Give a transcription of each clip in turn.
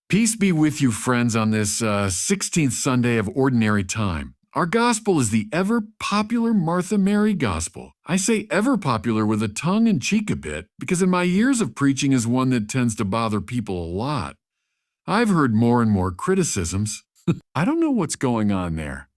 Peace be with you, friends, on this 16th Sunday of Ordinary Time. Our gospel is the ever-popular Martha Mary gospel. I say ever-popular with a tongue-in-cheek a bit because in my years of preaching is one that tends to bother people a lot. I've heard more and more criticisms. I don't know what's going on there.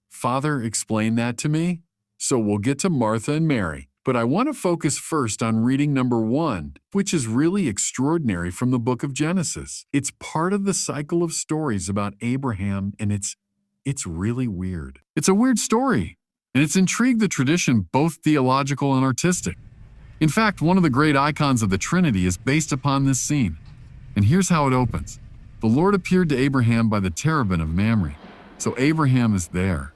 Father, explain that to me. So we'll get to Martha and Mary. But I want to focus first on reading number 1, which is really extraordinary from the book of Genesis. It's part of the cycle of stories about Abraham, and it's really weird. It's a weird story, and it's intrigued the tradition, both theological and artistic. In fact, one of the great icons of the Trinity is based upon this scene. And here's how it opens. The Lord appeared to Abraham by the terebinth of Mamre. So Abraham is there.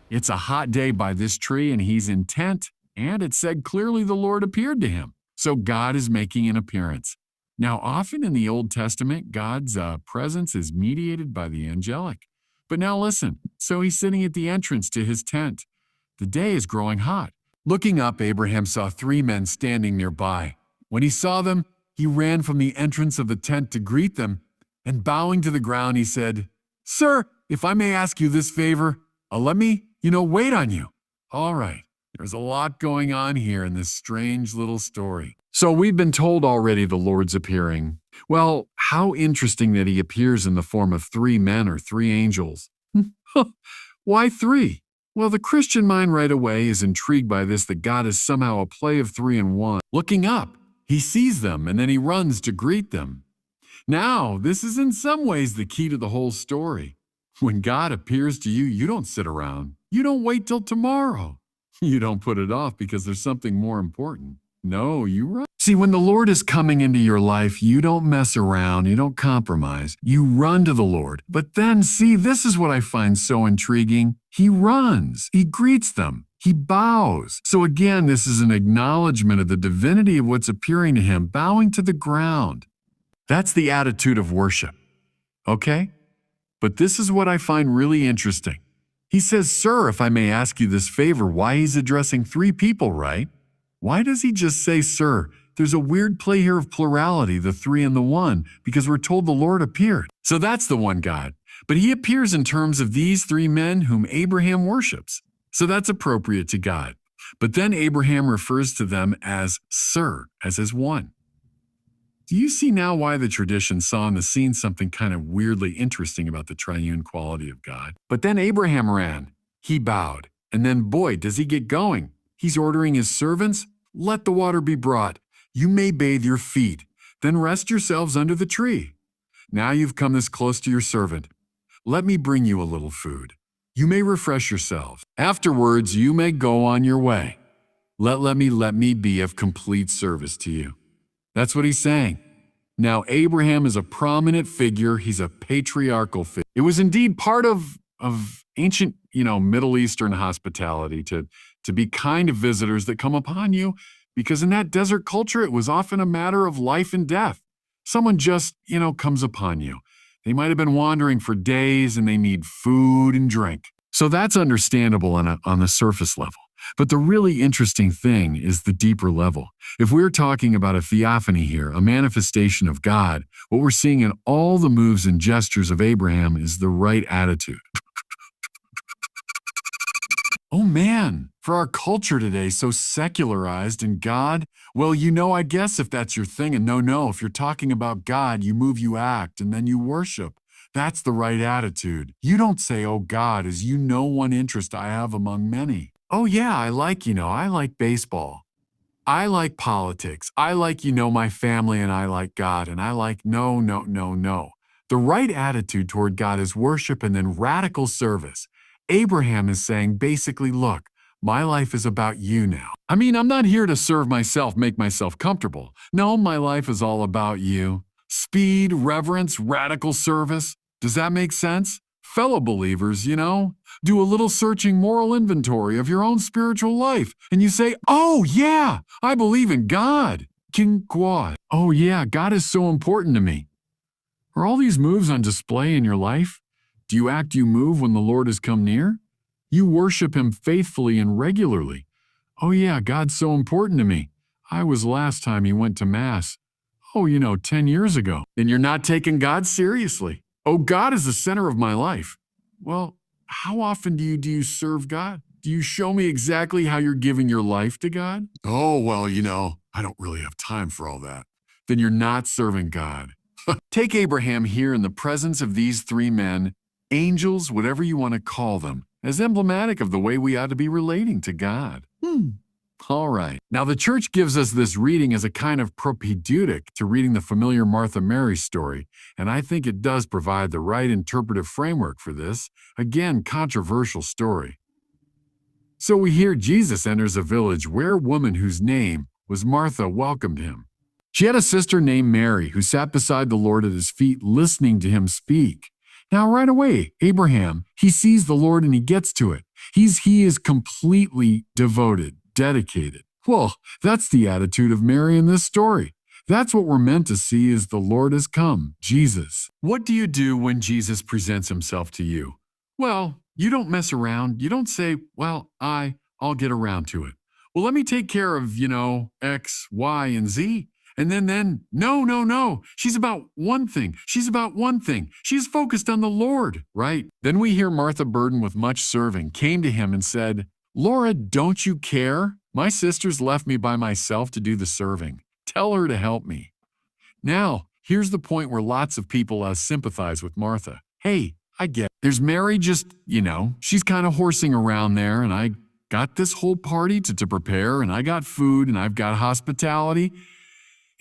It's a hot day by this tree, and he's intent. And it said clearly the Lord appeared to him. So God is making an appearance. Now, often in the Old Testament, God's presence is mediated by the angelic. But now listen, so he's sitting at the entrance to his tent. The day is growing hot. Looking up, Abraham saw 3 men standing nearby. When he saw them, he ran from the entrance of the tent to greet them, and bowing to the ground, he said, "Sir, if I may ask you this favor, let me, wait on you." All right. There's a lot going on here in this strange little story. So we've been told already the Lord's appearing. Well, how interesting that he appears in the form of 3 men or 3 angels. Why 3? Well, the Christian mind right away is intrigued by this, that God is somehow a play of 3 in 1. Looking up, he sees them and then he runs to greet them. Now, this is in some ways the key to the whole story. When God appears to you, you don't sit around. You don't wait till tomorrow. You don't put it off because there's something more important. No, you run. See, when the Lord is coming into your life, you don't mess around, you don't compromise. You run to the Lord. But then, see, this is what I find so intriguing. He runs, he greets them, he bows. So again, this is an acknowledgement of the divinity of what's appearing to him, bowing to the ground. That's the attitude of worship. Okay? But this is what I find really interesting. He says, "Sir, if I may ask you this favor," why he's addressing 3 people, right? Why does he just say, "Sir"? There's a weird play here of plurality, the 3 and the 1, because we're told the Lord appeared. So that's the one God. But he appears in terms of these 3 men whom Abraham worships. So that's appropriate to God. But then Abraham refers to them as "Sir," as his one. Do you see now why the tradition saw in the scene something kind of weirdly interesting about the triune quality of God? But then Abraham ran. He bowed. And then, boy, does he get going. He's ordering his servants, "Let the water be brought. You may bathe your feet. Then rest yourselves under the tree. Now you've come this close to your servant. Let me bring you a little food. You may refresh yourselves. Afterwards, you may go on your way. Let me be of complete service to you." That's what he's saying. Now, Abraham is a prominent figure. He's a patriarchal figure. It was indeed part of ancient, Middle Eastern hospitality to be kind to visitors that come upon you, because in that desert culture, it was often a matter of life and death. Someone just, comes upon you. They might have been wandering for days and they need food and drink. So that's understandable on the surface level. But the really interesting thing is the deeper level. If we're talking about a theophany here, a manifestation of God, what we're seeing in all the moves and gestures of Abraham is the right attitude. Oh man, for our culture today, so secularized and God, well, I guess if that's your thing, and no, if you're talking about God, you move, you act, and then you worship. That's the right attitude. You don't say, "Oh God, as one interest I have among many." Oh yeah, I like baseball. I like politics. I like, my family, and I like God, and I like no. The right attitude toward God is worship and then radical service. Abraham is saying basically, look, my life is about you now. I'm not here to serve myself, make myself comfortable. No, my life is all about you. Speed, reverence, radical service. Does that make sense? Fellow believers, do a little searching moral inventory of your own spiritual life, and you say, "Oh yeah, I believe in God." King Quad. Oh yeah, God is so important to me. Are all these moves on display in your life? Do you move when the Lord has come near? You worship him faithfully and regularly. Oh yeah, God's so important to me. I was last time he went to Mass. Oh, 10 years ago. Then you're not taking God seriously. Oh, God is the center of my life. Well, how often do you serve God? Do you show me exactly how you're giving your life to God? Oh, well, I don't really have time for all that. Then you're not serving God. Take Abraham here in the presence of these three men, angels, whatever you want to call them, as emblematic of the way we ought to be relating to God. All right. Now, the church gives us this reading as a kind of propedeutic to reading the familiar Martha-Mary story, and I think it does provide the right interpretive framework for this, again, controversial story. So we hear Jesus enters a village where a woman whose name was Martha welcomed him. She had a sister named Mary who sat beside the Lord at his feet listening to him speak. Now, right away, Abraham, he sees the Lord and he gets to it. He is completely devoted, dedicated. Well, that's the attitude of Mary in this story. That's what we're meant to see as the Lord has come, Jesus. What do you do when Jesus presents himself to you? Well, you don't mess around. You don't say, well, I'll get around to it. Well, let me take care of, X, Y, and Z. And then, no. She's about one thing. She's about one thing. She's focused on the Lord, right? Then we hear Martha, burdened with much serving, came to him and said, Lord, don't you care? My sister's left me by myself to do the serving. Tell her to help me. Now, here's the point where lots of people sympathize with Martha. Hey, I get it. There's Mary just, she's kind of horsing around there, and I got this whole party to prepare, and I got food, and I've got hospitality.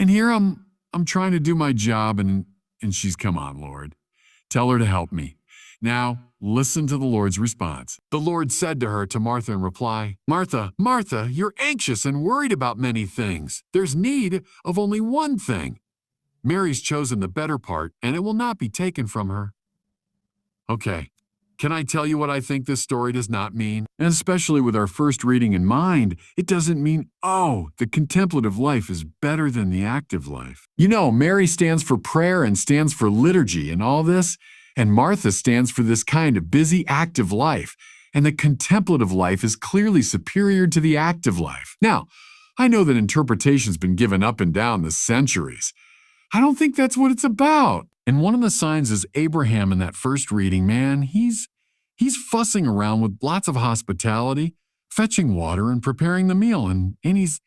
And here I'm trying to do my job, and she's, come on, Lord. Tell her to help me. Now, listen to the Lord's response. The Lord said to her, to Martha in reply, Martha, Martha, you're anxious and worried about many things. There's need of only one thing. Mary's chosen the better part, and it will not be taken from her. Okay, can I tell you what I think this story does not mean? And especially with our first reading in mind, it doesn't mean, the contemplative life is better than the active life. Mary stands for prayer and stands for liturgy and all this, and Martha stands for this kind of busy, active life. And the contemplative life is clearly superior to the active life. Now, I know that interpretation's been given up and down the centuries. I don't think that's what it's about. And one of the signs is Abraham in that first reading, man, he's fussing around with lots of hospitality, fetching water and preparing the meal. And he's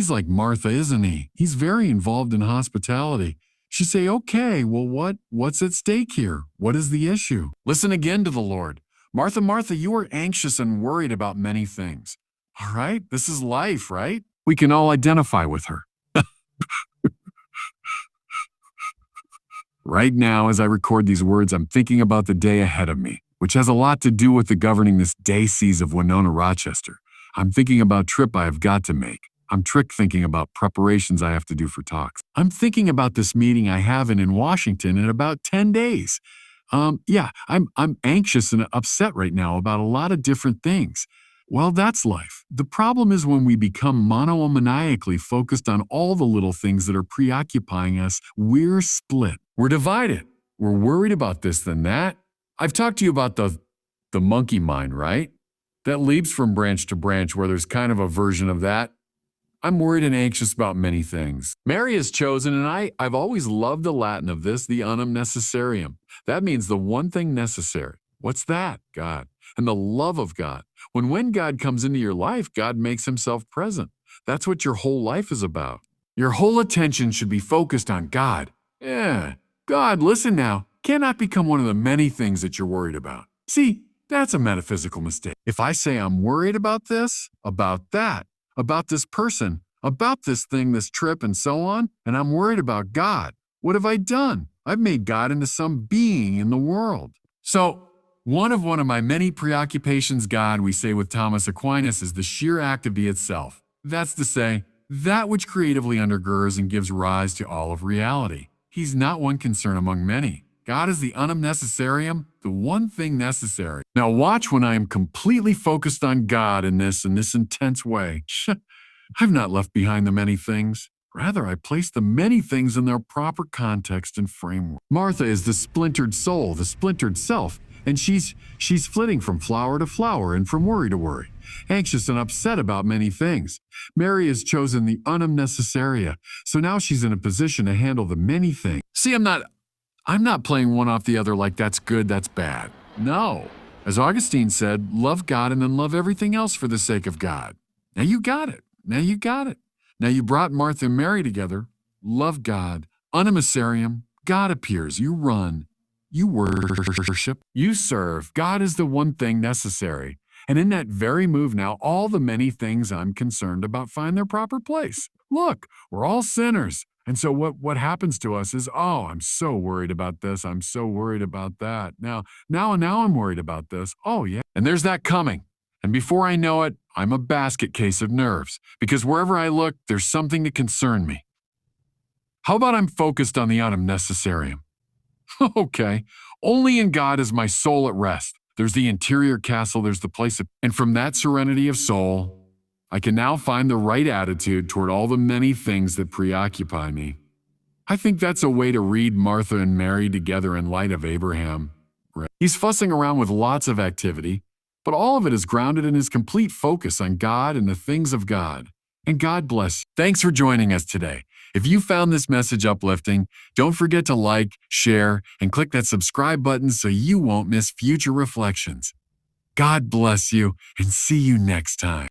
like Martha, isn't he? He's very involved in hospitality. She say, okay, well, what's at stake here? What is the issue? Listen again to the Lord. Martha, Martha, you are anxious and worried about many things. All right, this is life, right? We can all identify with her. Right now, as I record these words, I'm thinking about the day ahead of me, which has a lot to do with the governing this diocese of Winona, Rochester. I'm thinking about a trip I have got to make. I'm thinking about preparations I have to do for talks. I'm thinking about this meeting I have in Washington in about 10 days. I'm anxious and upset right now about a lot of different things. Well, that's life. The problem is when we become monomaniacally focused on all the little things that are preoccupying us, we're split. We're divided. We're worried about this than that. I've talked to you about the monkey mind, right? That leaps from branch to branch where there's kind of a version of that. I'm worried and anxious about many things. Mary is chosen, and I've always loved the Latin of this, the unum necessarium. That means the one thing necessary. What's that? God. And the love of God. When God comes into your life, God makes himself present. That's what your whole life is about. Your whole attention should be focused on God. Yeah, God, listen now, cannot become one of the many things that you're worried about. See, that's a metaphysical mistake. If I say I'm worried about this, about that, about this person, about this thing, this trip, and so on, and I'm worried about God, what have I done? I've made God into some being in the world. So, one of my many preoccupations, God, we say with Thomas Aquinas, is the sheer activity itself. That's to say, that which creatively undergirds and gives rise to all of reality. He's not one concern among many. God is the unum necessarium, the one thing necessary. Now watch when I am completely focused on God in this intense way. I've not left behind the many things. Rather, I place the many things in their proper context and framework. Martha is the splintered soul, the splintered self, and she's flitting from flower to flower and from worry to worry. anxious and upset about many things. Mary has chosen the unum necessarium, so now she's in a position to handle the many things. See, I'm not playing one off the other like that's good, that's bad. No. As Augustine said, love God and then love everything else for the sake of God. Now you got it. Now you got it. Now you brought Martha and Mary together. Love God. Unum necessarium. God appears. You run. You worship. You serve. God is the one thing necessary. And in that very move now, all the many things I'm concerned about find their proper place. Look, we're all sinners. And so what happens to us is, oh, I'm so worried about this. I'm so worried about that. Now I'm worried about this. Oh, yeah. And there's that coming. And before I know it, I'm a basket case of nerves. Because wherever I look, there's something to concern me. How about I'm focused on the unum necessarium? Okay. Only in God is my soul at rest. There's the interior castle. There's the place of... And from that serenity of soul, I can now find the right attitude toward all the many things that preoccupy me. I think that's a way to read Martha and Mary together in light of Abraham. He's fussing around with lots of activity, but all of it is grounded in his complete focus on God and the things of God. And God bless you. Thanks for joining us today. If you found this message uplifting, don't forget to like, share, and click that subscribe button so you won't miss future reflections. God bless you, and see you next time.